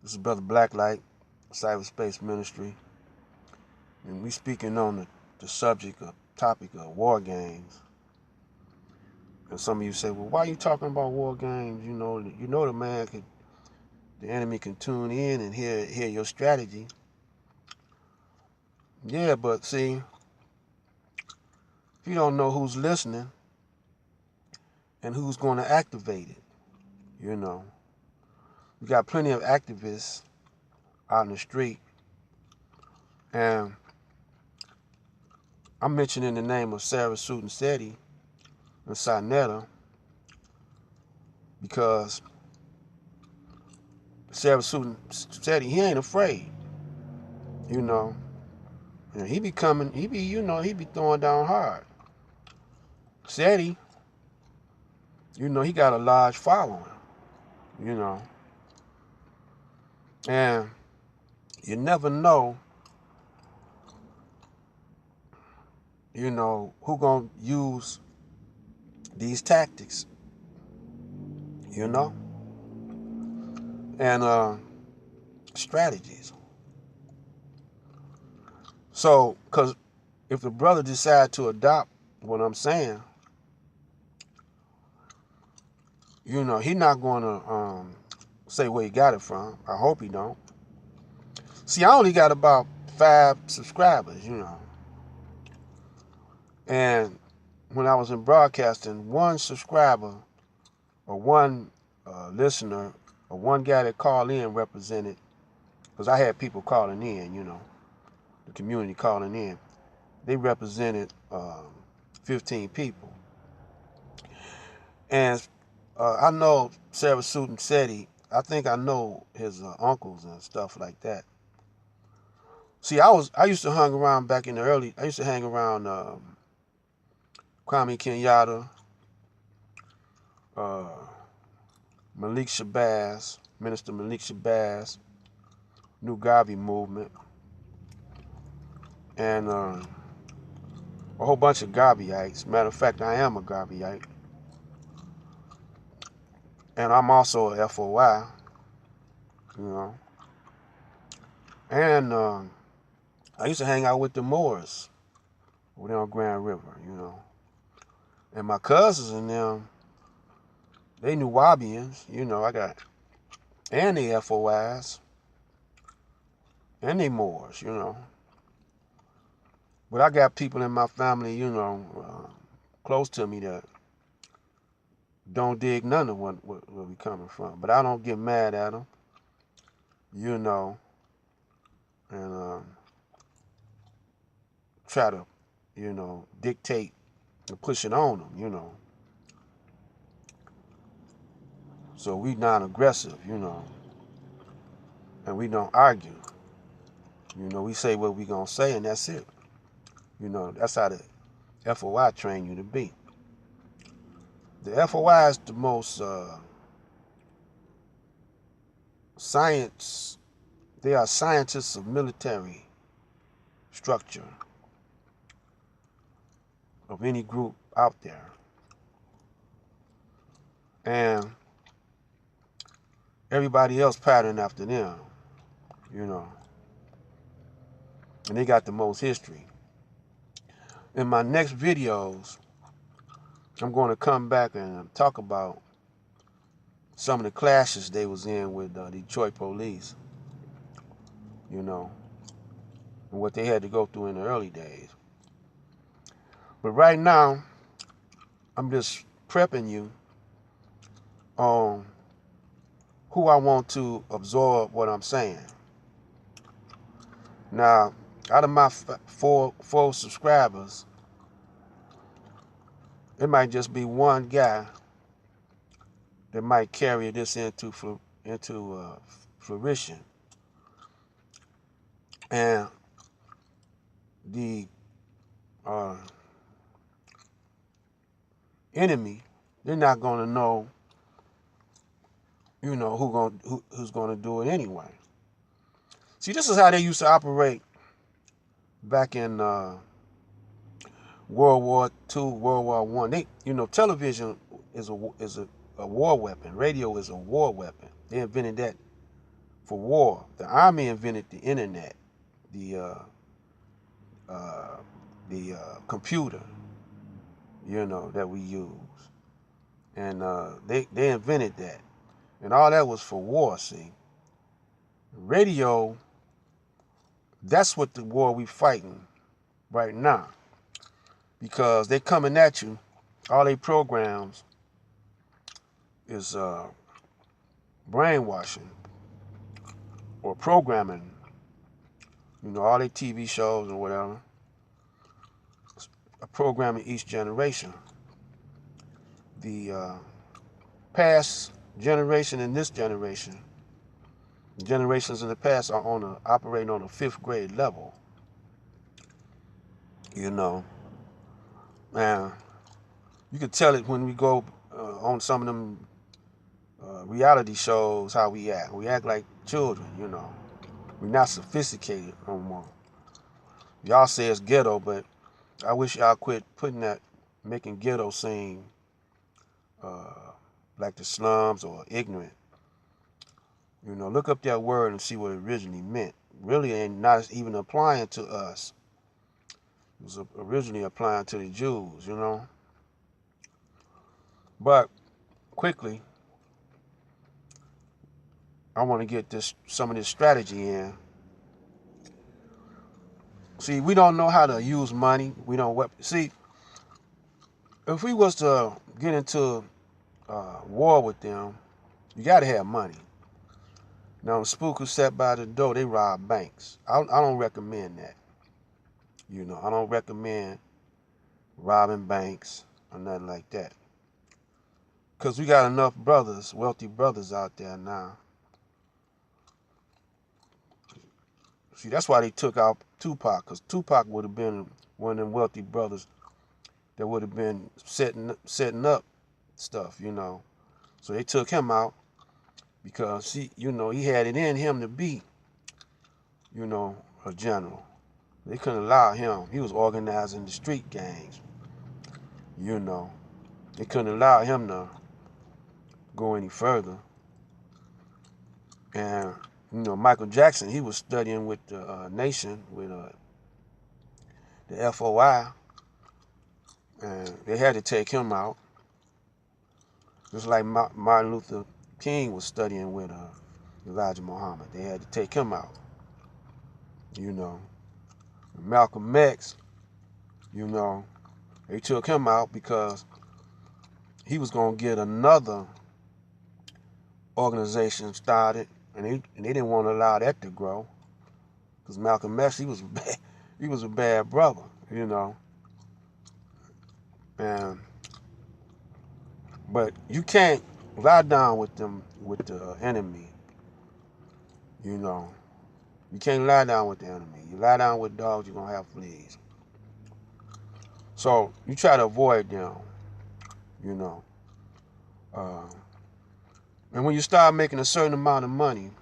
This is Brother Blacklight, Cyberspace Ministry, and we speaking on the topic of war games. And some of you say, well, why are you talking about war games? The enemy can tune in and hear your strategy. Yeah, but see, if you don't know who's listening and who's going to activate it, you know, we got plenty of activists out in the street, and I'm mentioning the name of Sarah Sutton Seti and Sinetta because Sarah Sutton Seti, he ain't afraid, you know. And he be coming, he be throwing down hard. Seti, he got a large following, you know. And you never know, who gonna use these tactics, you know, and strategies. So, because if the brother decide to adopt what I'm saying, he not going to say where he got it from. I hope he don't. See, I only got about 5 subscribers, And when I was in broadcasting, one subscriber or one listener or one guy that called in represented, because I had people calling in, the community calling in. They represented 15 people. And I know Sarah Sutton Seti. I think I know his uncles and stuff like that. See, I used to hang around back in the early. I used to hang around Kwame Kenyatta, uh, Malik Shabazz, Minister Malik Shabazz, New Gavi movement, and a whole bunch of Gaviites. Matter of fact, I am a Gaviite, and I'm also a FOI, you know. And I used to hang out with the Moors over there on Grand River, And my cousins and them, they knew Wabians, I got, and the FOIs, and they Moors, But I got people in my family, close to me that don't dig none of where we coming from. But I don't get mad at them, and try to, dictate and push it on them, So we non-aggressive, and we don't argue. We say what we gonna say, and that's it. That's how the FOI train you to be. The FOI is the most science. They are scientists of military structure of any group out there. And everybody else pattern after them, And they got the most history. In my next videos, I'm going to come back and talk about some of the clashes they was in with Detroit police, and what they had to go through in the early days. But right now, I'm just prepping you on who I want to absorb what I'm saying. Now, out of my four subscribers, it might just be one guy that might carry this into fruition. And the enemy, they're not going to know, who's going to do it anyway. See, this is how they used to operate back in World War II, World War I. They, television is a war weapon. Radio is a war weapon. They invented that for war. The Army invented the internet, the computer, that we use. And they invented that. And all that was for war, see. Radio, that's what the war we fighting right now. Because they coming at you, all they programs is brainwashing or programming. All their TV shows and whatever. Programming each generation. The past generation and this generation, the generations in the past are operating on a 5th grade level. Man, you can tell it when we go on some of them reality shows how we act. We act like children, We're not sophisticated no more. Y'all say it's ghetto, but I wish y'all quit making ghetto seem like the slums or ignorant. Look up that word and see what it originally meant. Really ain't not even applying to us. It was originally applying to the Jews, But quickly, I want to get some of this strategy in. See, we don't know how to use money. We don't. See, if we was to get into war with them, you got to have money. Now, the spook who sat by the door, they rob banks. I don't recommend that. I don't recommend robbing banks or nothing like that. Because we got enough brothers, wealthy brothers out there now. See, that's why they took out Tupac, because Tupac would have been one of them wealthy brothers that would have been setting up stuff, So they took him out because he had it in him to be, a general. They couldn't allow him. He was organizing the street gangs, They couldn't allow him to go any further. And, Michael Jackson, he was studying with the nation, with the FOI, and they had to take him out. Just like Martin Luther King was studying with Elijah Muhammad. They had to take him out. Malcolm X, they took him out because he was going to get another organization started, and they didn't want to allow that to grow. Because Malcolm X, he was a bad brother, But you can't lie down with the enemy, You can't lie down with the enemy. You lie down with dogs, you're going to have fleas. So you try to avoid them, And when you start making a certain amount of money,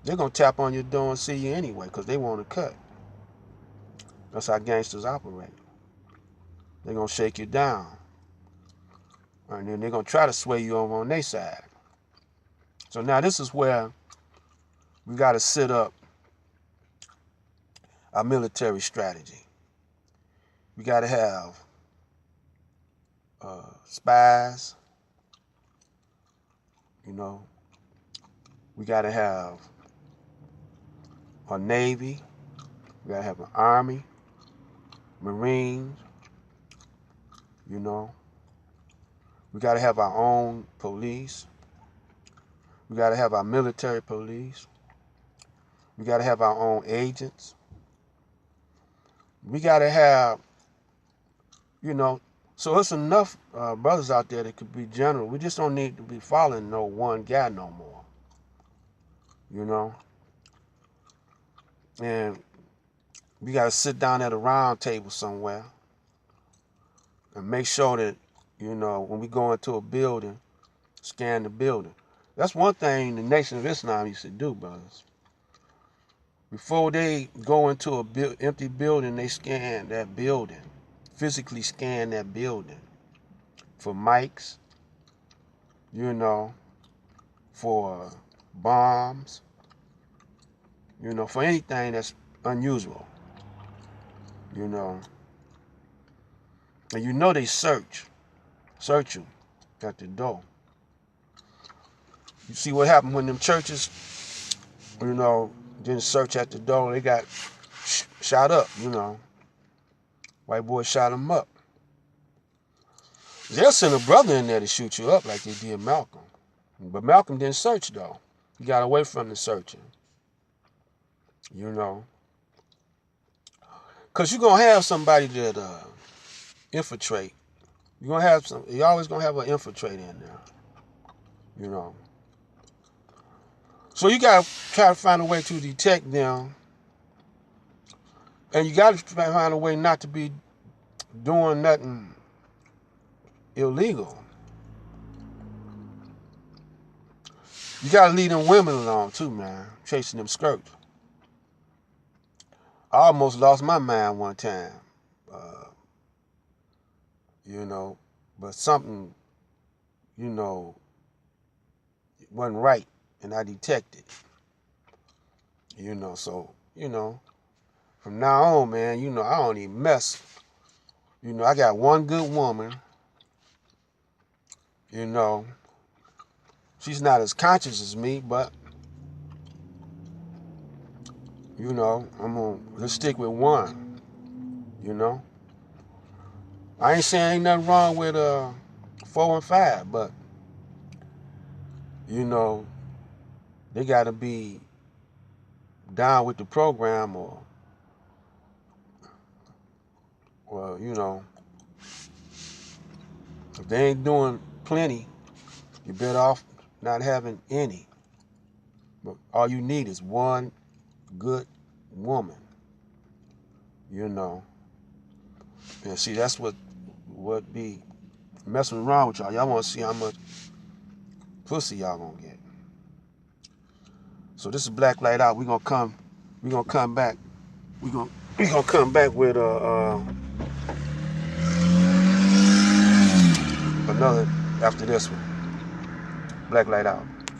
they're going to tap on your door and see you anyway because they want to cut. That's how gangsters operate. They're going to shake you down. And then they're going to try to sway you over on their side. So now this is where we got to set up our military strategy. We got to have spies. We got to have a Navy. We got to have an Army, Marines. We got to have our own police. We got to have our military police. We got to have our own agents. We got to have, so it's enough brothers out there that could be general. We just don't need to be following no one guy no more. And we got to sit down at a round table somewhere and make sure that, when we go into a building, scan the building. That's one thing the Nation of Islam used to do, brothers. Before they go into a empty building, they scan that building, physically scan that building for mics, for bombs, you know, for anything that's unusual, you know. And you know they search you at the door. You see what happened when them churches, you know, didn't search at the door. They got shot up, you know. White boys shot them up. They'll send a brother in there to shoot you up like they did Malcolm. But Malcolm didn't search, though. He got away from the searching, you know. Because you're going to have somebody that infiltrate. You're going to have you're always going to have an infiltrator in there, you know. So you got to try to find a way to detect them. And you got to find a way not to be doing nothing illegal. You got to leave them women alone, too, man. Chasing them skirts. I almost lost my mind one time. You know, but something, you know, wasn't right. And I detected. You know, so, you know, from now on, man, you know, I don't even mess. You know, I got one good woman. You know, she's not as conscious as me, but, you know, let's stick with one, you know. I ain't saying ain't nothing wrong with 4 and 5, but, you know, they got to be down with the program or, you know, if they ain't doing plenty, you're better off not having any. But all you need is one good woman, you know. And see, that's what be messing around with y'all. Y'all want to see how much pussy y'all gonna get. So this is Black Light Out. We're gonna come back. We're gonna come back with another after this one. Black Light Out.